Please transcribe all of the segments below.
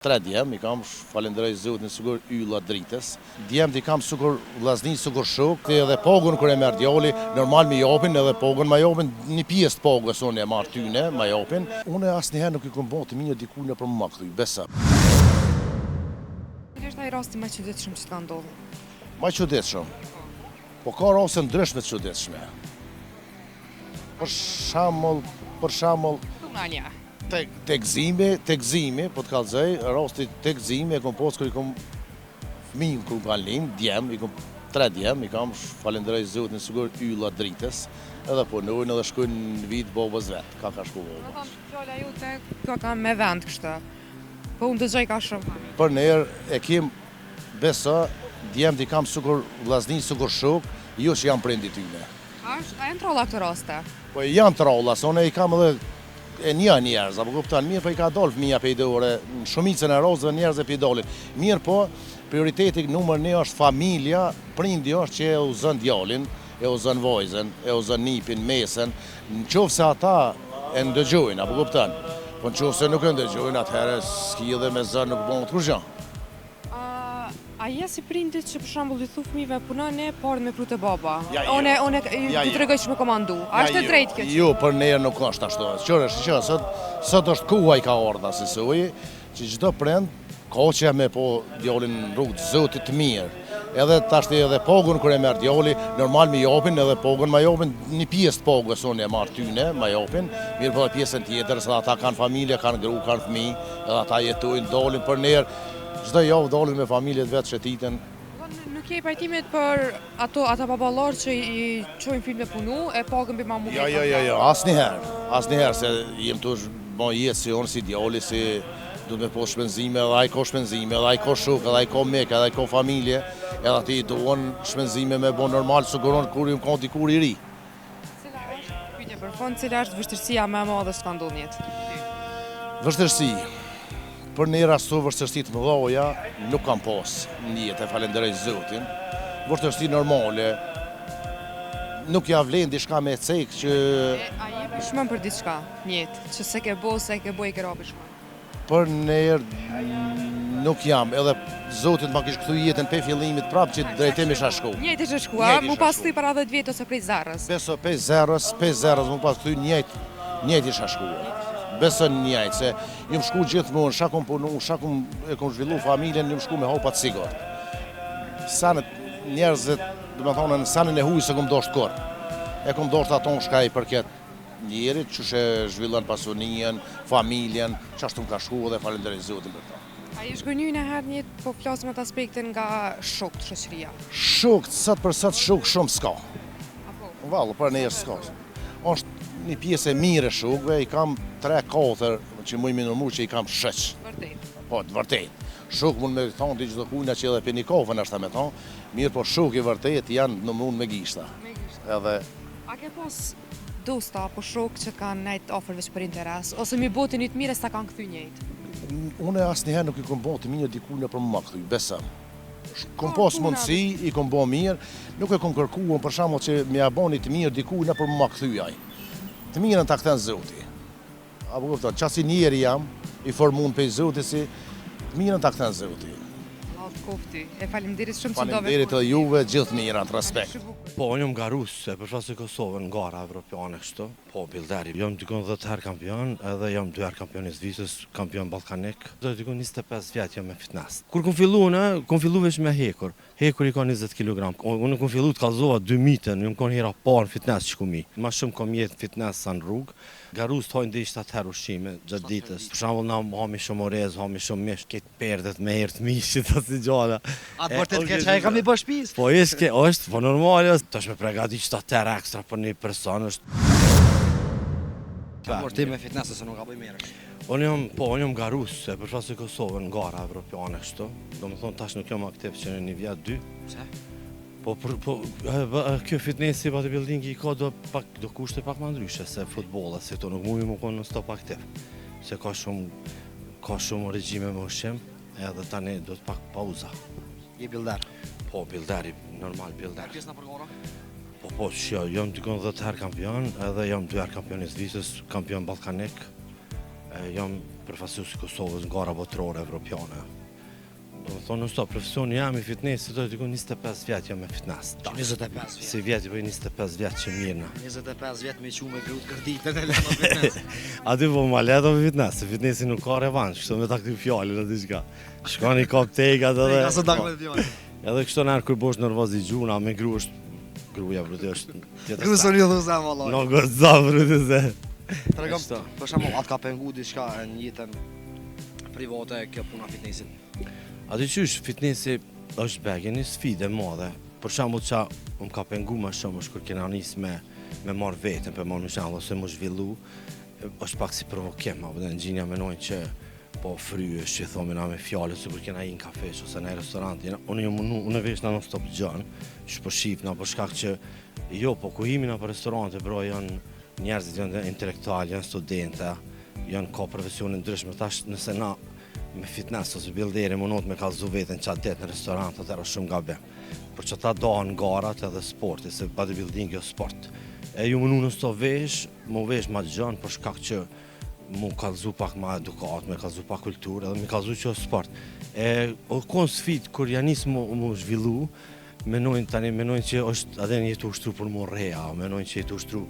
3 djem, i kam falenderoj Zotin sigur ylla dritës. Djemt i kam sigur vllazni, sigur shok, edhe pagun kur e merr djali, normal më japin edhe pagun më japin një pjesë të pagës unë e marr tyne, më japin. Unë asnjëherë nuk i kam bërë të mirë dikujt në për më kthy, besa. Cili është ai rasti më i çuditshëm që ka ndodhur? Më i çuditshëm. Po ka raste ndryshme të çuditshme. Për shembull, Tunania. Tek zimi, po të kallëzoj, rasti tek zimi e kom pas kur i kom fëmijën kur kanë lind, djem, i kom 3 djem, i kam falenderoj Zotin sigur ylla dritës, edhe punojnë edhe shkojnë në vit babës vet, ka shku baba. Fjala jote ka me vend kështu. Po unë dëgjoj ka shumë. Për nerë e kem besa, djemt i kam sigur vllazni, sigur shok, jo që jam prindi tyne. A janë trolla këto raste? Po janë trolla, se unë i kam edhe e njerëz, apo kupton, mirë po i ka dalë fëmija pe dore, në shumicën e rozëve njerëz e pe dalin. Mirë po, prioriteti numër 1 është familja, prindi është që e uzon djalin, e uzon vajzën, e uzon nipin, mesën, nëse ata e ndëgjojnë, apo kupton. Po nëse nuk e ndëgjojnë, atëherë s'ki edhe me zën nuk bën kurrë gjë. A je si prindit që për shembull i thu fëmijëve punoni, por me prute baba? Ja, Unë ju tregoj që më komandu. A është e drejtë kjo? Jo, për ne nuk është ashtu. Qërë, sot është koha i ka ardha, si thuaj, që çdo prind ka që me po djalin në rrugë të Zotit të mirë. Edhe tashti edhe pagun kur e merr djali, normal më japin edhe pagun më japin një pjesë të pagës unë e marr tyne, më japin, mirë po pjesën tjetër se ata kanë familje, kanë gru, kanë fëmijë, edhe ata jetojnë, dalin për ne. Çdo javë dalin me familjet vetë shëtiten. Nuk je i pajtimit për ata baballar që i çojnë filme punu e pagën mbi mamu. Jo, asnjëherë se jem tu bën jetë si unë si djali, si duhet me pas shpenzime, edhe ai ka shpenzime, edhe ai ka shok, edhe ai ka mek, edhe ai ka familje, edhe ati duan shpenzime me bën normal siguron kur ka dikur i ri. Cila është pyetja për fond, cila është vështirësia më e madhe që ka ndodhur në jetë? Vështirësi. Për një rastu vështirësi të mëdha nuk kam pas në jetë, e falenderoj Zotin. Vështirësi normale. Nuk ja vlen diçka me cek që A je pishmën për diçka në jetë, që se ke bo, se ke boj, ke ra pishmën? për një nuk jam, edhe Zotit ma kishë këthu jetën pe fillimit prapë që drejtim isha shku. Njëjtë isha shku, a? Mu pas këthy para 10 vjetë ose prej zarës? Beso 5-0, mu pas këthy njëjtë isha shku. Beso njëjtë, se jëm shku gjithmonë, shakum punu, shakum e kom zhvillu familjen, jëm shku me hopat sigur. Sanët njerëzit, dhe me thonë, në sanën e hujë se kom dosht kur. E kom dosht aton shka i përket njerit, që shë zhvillon pasunien, familjen, që ashtu më ka shku dhe falenderoj Zotin për ta. A i shgënyu në herë njët, po flasëm atë aspektin nga shok të shoqëria? Shok, sot për sot shok shumë s'ka. Apo? Valë, për ne s'ka. Është një pjesë e mire shokve, i kam 3-4 që muj më nërmu që i kam shëq. Vërtet? Po, të vërtet. Shok mund me thonë të gjithë kujna që edhe për një kofën është ta me thonë, mirë po shok i vërtet janë në mund me gishta. Me gishta. Edhe A ke pas dosta apo shok që kanë nejt ofër veç për interes, ose mi botin një të mire s'ta kanë këthy njëjtë? une asnjëherë nuk i kom bërë të mirë dikujt për më kthy, besëm. Kom pas mundësi, i kom bërë mirë, nuk e kom kërkuar për shembull që më ja bëni të mirë dikujt për më kthyaj. Të mirën ta kthen Zoti. Apo kupton, çasi njeri jam, i formuar pe Zoti si të mirën ta kthen Zoti. Allah të kofti, e falimderit shumë që dove. Faleminderit edhe juve, gjithë mirat, respekt. Po, unë jam garus, se për shkak se Kosovën nga gara evropiane kështu, po bilderi. Jam dikon 10 herë kampion, edhe jam 2 herë kampion i Zvicrës, kampion ballkanik. Do dikon 25 vjet jam me fitness. Kur kom fillu veç me hekur. Hekur i ka 20 kg. Unë kom fillu të kallzova 2 mitën, unë kom hera parë fitness që komi. Ma shumë kom jetë fitness sa në rrugë. Garus të hojnë dhe 7 herë ushqime gjatë ditës. Për shembull na hami shumë orez, hami shumë mish, këtë perdet me herë të mishit ose gjana. Atë vërtet ke çaj kam i bë shtëpis. Po është po normale, tash me përgati 7 herë ekstra për një person është. Ti me fitness se nuk ka bëj mirë. Unë jam garus, se për shkak se Kosovën gara evropiane kështu. Domethënë tash nuk jam aktiv që në një vit 2. Pse? Po kjo fitnessi bodybuildingi do kushte pak më ndryshe se futbolli, se to nuk mundi më kon në stop aktiv. Se ka shumë regjime me ushqim, edhe tani do të pak pauza. Je bilder. Po, bilderi, normal bilder. Pjesë në përgora? Po, jam dikon 10 herë kampion, edhe jam 2 herë kampion i Zvicrës, kampion ballkanik. Jam përfaqësues i Kosovës në gara botërore evropiane. Do të thonë sto profesioni jam i fitnessit, do të diku 25 vjet jam me fitness. 25 vjet. Si vjet, po 25 vjet që mirë na. 25 vjet me qumë grut kërditën e lëmë fitness. Aty po ma ledo me fitness, se fitnessi nuk ka revansh, kështu me ta këty fjalën aty diçka. Shkoni kop tegat edhe. Ka sot dakme fjalë. Edhe kështu nërë kur bosh nervoz i gjuna, me gru është, gruja vërtet është tjetër. Grusën ju dhuza vallaj. Nuk është za vërtet se. Tregom, për shembull, atë ka pengu diçka në jetën private kjo puna fitnessit. Aty qysh fitnessi është bege një sfidë e madhe. Për shembull ça më ka pengu më shumë është kur kena nis me marr veten, për marr në shembull ose më zhvillu, është pak si provokim, apo në gjinja menojnë që po fryesh që thonë na me fjalë se kur kena i në kafesh ose në restorant, unë vesh na non stop gjën, që po shif na për shkak që jo, po ku jemi na për restorante, bro, janë njerëzit janë intelektualë, janë studentë, janë ka profesione ndryshme, tash nëse na me fitness ose bilderi munot me kallzu veten qatë det në restorant, atëherë është shumë gabim. Por që ta dohen garat edhe sporti, se bodybuilding jo sport. E ju mënu në sto vesh, mu vesh ma gjën për shkak që mu kallzu pak ma edukat, me kallzu pak kulturë, edhe me kallzu që është sport. E o kon sfit, kur janis mu zhvillu, menojnë që është edhe një jetu ushtru për mu reja, menojnë që jetu ushtru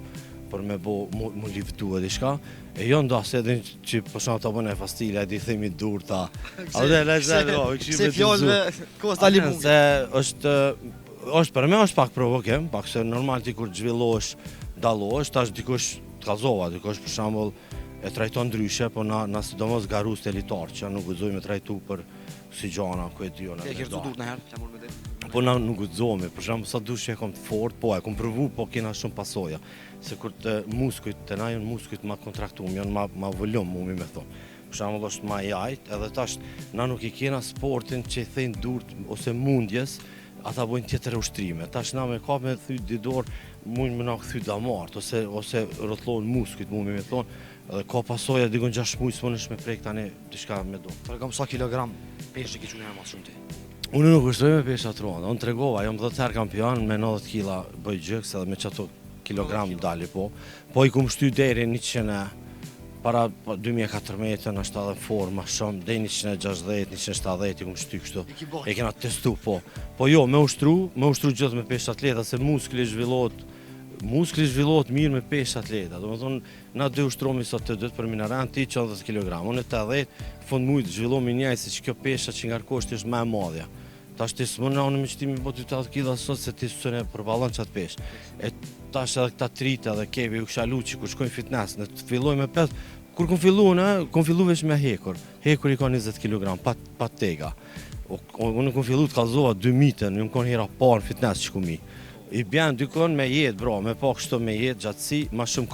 për me mu liftu e diçka, e jo ndasë edhe që përshama të bëne fastilja, di themi dur ta. Se fjallëve kosta limun. Se është për me është pak provokim, pak se normal ti kur zhvillosh, dallosh, tash dikush të kallzova, dikush për shembull e trajton ndryshe, po na sidomos garus të elitar, që nuk guxojmë me trajtu për si gjana, ku e diona. E ke dur në herë, çamur me te. Po na nuk guxojmë, për shembull sa dush që e kom të fort, po e kom provu, po kena shumë pasoja. Se kur të muskujt, të na janë muskujt ma kontraktuar, janë ma volum, mumi me thonë. Për shembull është ma jajt, edhe tash na nuk i kena sportin që i thejnë durt ose mundjes, ata bojnë tjetër ushtrime. Tash na me kap me thy didor, mund me na kthy damart ose rrotllon muskujt, mumi me thonë. Edhe ka pasoja dikon 6 muaj s'munësh me prek tani diçka me do. Tregom sa kilogram peshë ke çunë më shumë ti. Unë nuk ushtoj me pesha trona, unë tregova, jam 10 herë kampion me 90 kg bëj gjyks edhe me çato kilogram dali po i kum shty deri 100 para 2014 në 70 forma shumë, deri 160, 170 i kum shty kështu. E kena testu po jo, me ushtru gjithë me peshë atleta, se muskli zhvillohet mirë me peshë atleta. Do më thonë, na dy ushtromi sot të dytë për minaran, ti 110 kg, unë 80, fund mujtë zhvillomi njaj, se që kjo pesha që ngarkosht është me madhja. Tash ti s'më na unë me qëtimi po të 80 kg sot, se ti s'une përbalon qatë peshë. E tash edhe këta trite edhe kebi u kshalu që kur shkojnë fitness, në të filloj me 5, kur kom fillu vesh me hekur i ka 20 kg, pa tega. Unë kom fillu të kallzova 2 mitën, unë kon hera parë fitness që kumi. I bjen dykon me jetë, bro, me pa kështu me jetë gjatësi, ma shumë